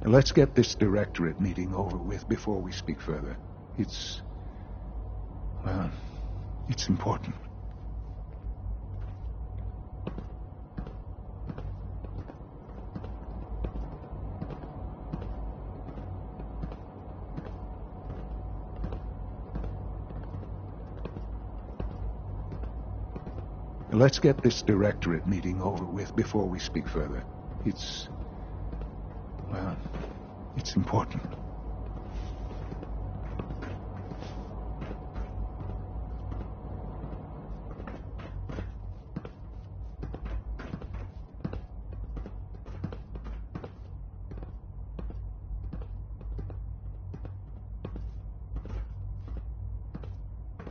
Let's get this directorate meeting over with before we speak further. It's important. Let's get this directorate meeting over with before we speak further. It's important.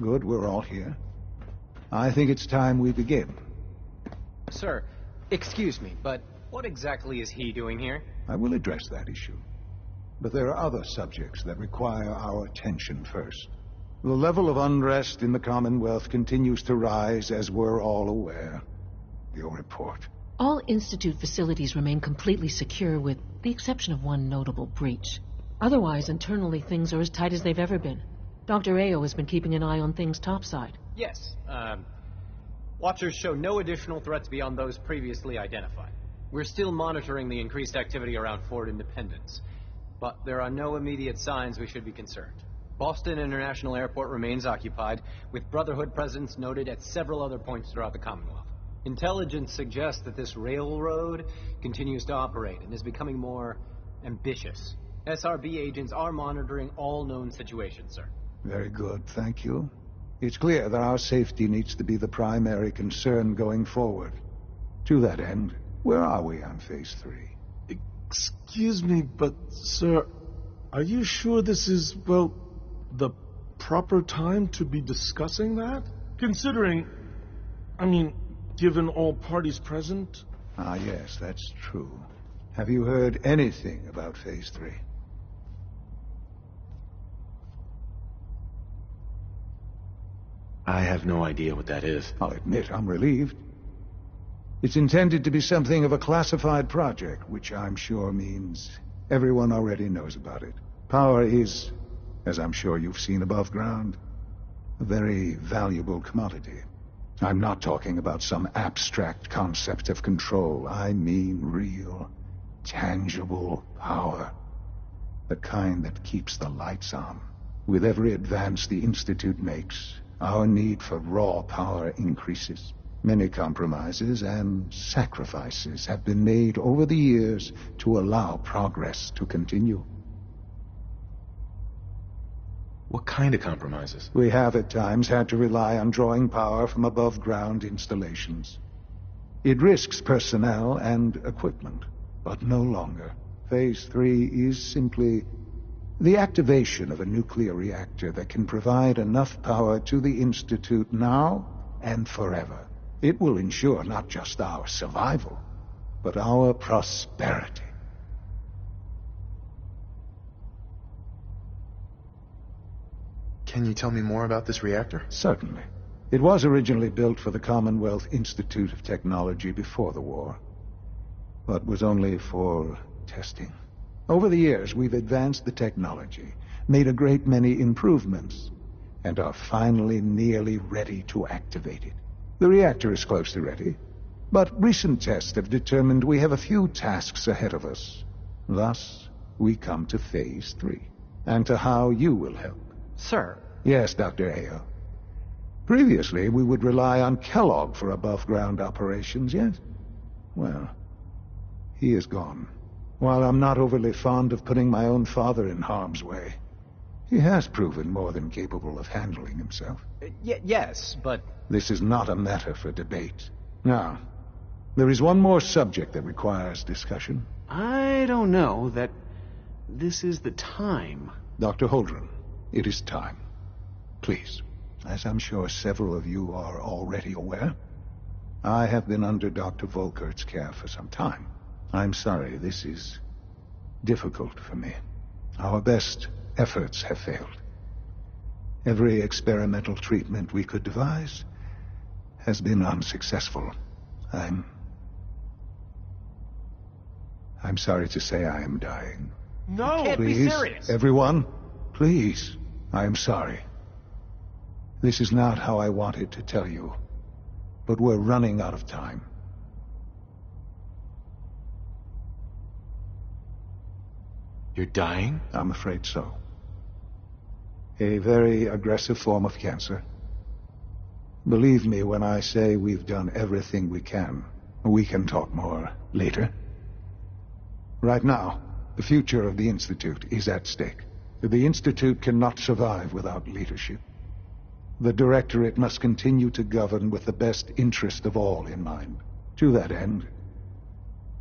Good, we're all here. I think it's time we begin. Sir, excuse me, but what exactly is he doing here? I will address that issue. But there are other subjects that require our attention first. The level of unrest in the Commonwealth continues to rise, as we're all aware. Your report. All Institute facilities remain completely secure, with the exception of one notable breach. Otherwise, internally, things are as tight as they've ever been. Dr. Ayo has been keeping an eye on things topside. Yes, Watchers show no additional threats beyond those previously identified. We're still monitoring the increased activity around Fort Independence, but there are no immediate signs we should be concerned. Boston International Airport remains occupied, with Brotherhood presence noted at several other points throughout the Commonwealth. Intelligence suggests that this railroad continues to operate and is becoming more ambitious. SRB agents are monitoring all known situations, sir. Very good, thank you. It's clear that our safety needs to be the primary concern going forward. To that end, where are we on Phase 3? Excuse me, but, sir, are you sure this is, well, the proper time to be discussing that? Considering, given all parties present? Ah, yes, that's true. Have you heard anything about Phase 3? I have no idea what that is. I'll admit I'm relieved. It's intended to be something of a classified project, which I'm sure means everyone already knows about it. Power is, as I'm sure you've seen above ground, a very valuable commodity. I'm not talking about some abstract concept of control. I mean real, tangible power. The kind that keeps the lights on. With every advance the Institute makes, our need for raw power increases. Many compromises and sacrifices have been made over the years to allow progress to continue. What kind of compromises? We have at times had to rely on drawing power from above-ground installations. It risks personnel and equipment, but no longer. Phase 3 is simply the activation of a nuclear reactor that can provide enough power to the Institute now and forever. It will ensure not just our survival, but our prosperity. Can you tell me more about this reactor? Certainly. It was originally built for the Commonwealth Institute of Technology before the war, but was only for testing. Over the years, we've advanced the technology, made a great many improvements, and are finally nearly ready to activate it. The reactor is close to ready, but recent tests have determined we have a few tasks ahead of us. Thus, we come to Phase 3, and to how you will help. Sir. Yes, Dr. Ayo. Previously, we would rely on Kellogg for above-ground operations, yes? Well, he is gone. While I'm not overly fond of putting my own father in harm's way, he has proven more than capable of handling himself. Yes, but... This is not a matter for debate. Now, there is one more subject that requires discussion. I don't know that this is the time. Dr. Holdren, it is time. Please, as I'm sure several of you are already aware, I have been under Dr. Volkert's care for some time. I'm sorry, this is difficult for me. Our best efforts have failed. Every experimental treatment we could devise has been unsuccessful. I'm sorry to say I am dying. No! Can't be Please, serious. everyone, please. I am sorry. This is not how I wanted to tell you, but we're running out of time. You're dying? I'm afraid so. A very aggressive form of cancer. Believe me when I say we've done everything we can. We can talk more later. Right now, the future of the Institute is at stake. The Institute cannot survive without leadership. The Directorate must continue to govern with the best interest of all in mind. To that end,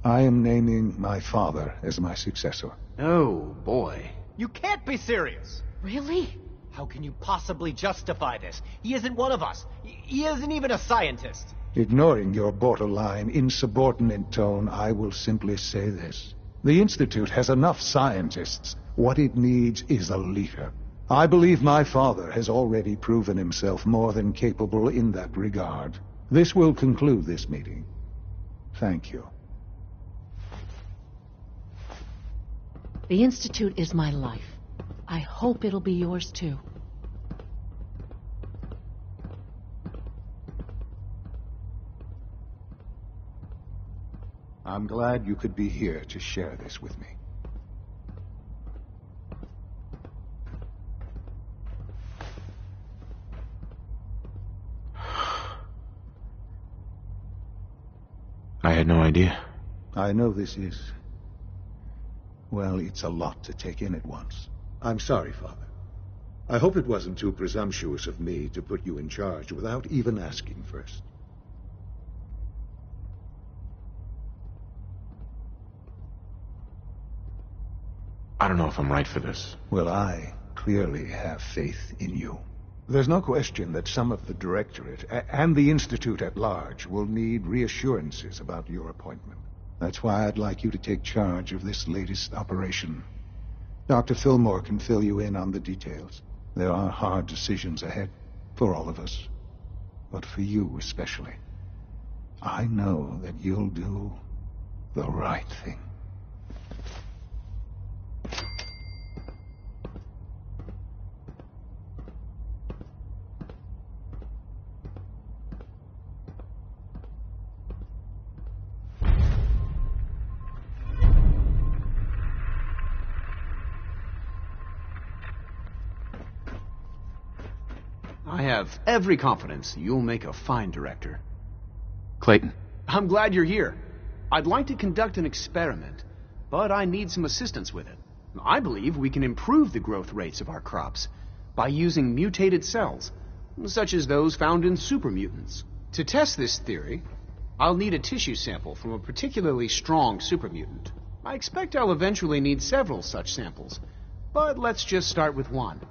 I am naming my father as my successor. Oh, boy. You can't be serious. Really? How can you possibly justify this? He isn't one of us. He isn't even a scientist. Ignoring your borderline, insubordinate tone, I will simply say this. The Institute has enough scientists. What it needs is a leader. I believe my father has already proven himself more than capable in that regard. This will conclude this meeting. Thank you. The Institute is my life. I hope it'll be yours too. I'm glad you could be here to share this with me. I had no idea. I know this is... well, it's a lot to take in at once. I'm sorry, Father. I hope it wasn't too presumptuous of me to put you in charge without even asking first. I don't know if I'm right for this. Well, I clearly have faith in you. There's no question that some of the Directorate and the Institute at large will need reassurances about your appointment. That's why I'd like you to take charge of this latest operation. Dr. Fillmore can fill you in on the details. There are hard decisions ahead, for all of us. But for you especially. I know that you'll do the right thing. I have every confidence you'll make a fine director. Clayton. I'm glad you're here. I'd like to conduct an experiment, but I need some assistance with it. I believe we can improve the growth rates of our crops by using mutated cells, such as those found in supermutants. To test this theory, I'll need a tissue sample from a particularly strong supermutant. I expect I'll eventually need several such samples, but let's just start with one.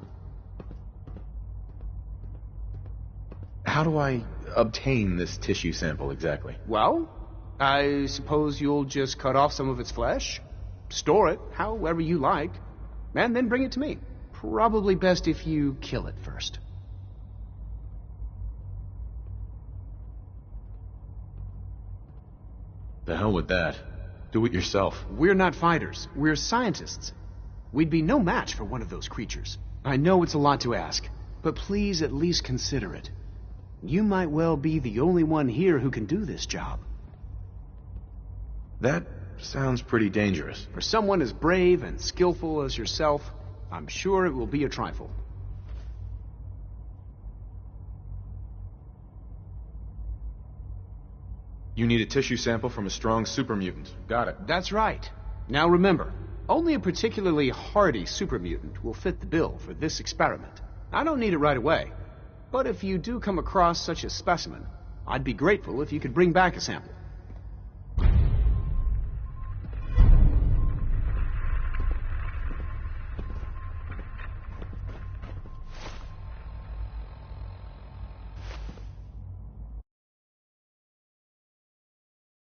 How do I obtain this tissue sample exactly? Well, I suppose you'll just cut off some of its flesh, store it however you like, and then bring it to me. Probably best if you kill it first. The hell with that. Do it yourself. We're not fighters. We're scientists. We'd be no match for one of those creatures. I know it's a lot to ask, but please at least consider it. You might well be the only one here who can do this job. That sounds pretty dangerous. For someone as brave and skillful as yourself, I'm sure it will be a trifle. You need a tissue sample from a strong supermutant. Got it. That's right. Now remember, only a particularly hardy supermutant will fit the bill for this experiment. I don't need it right away. But if you do come across such a specimen, I'd be grateful if you could bring back a sample.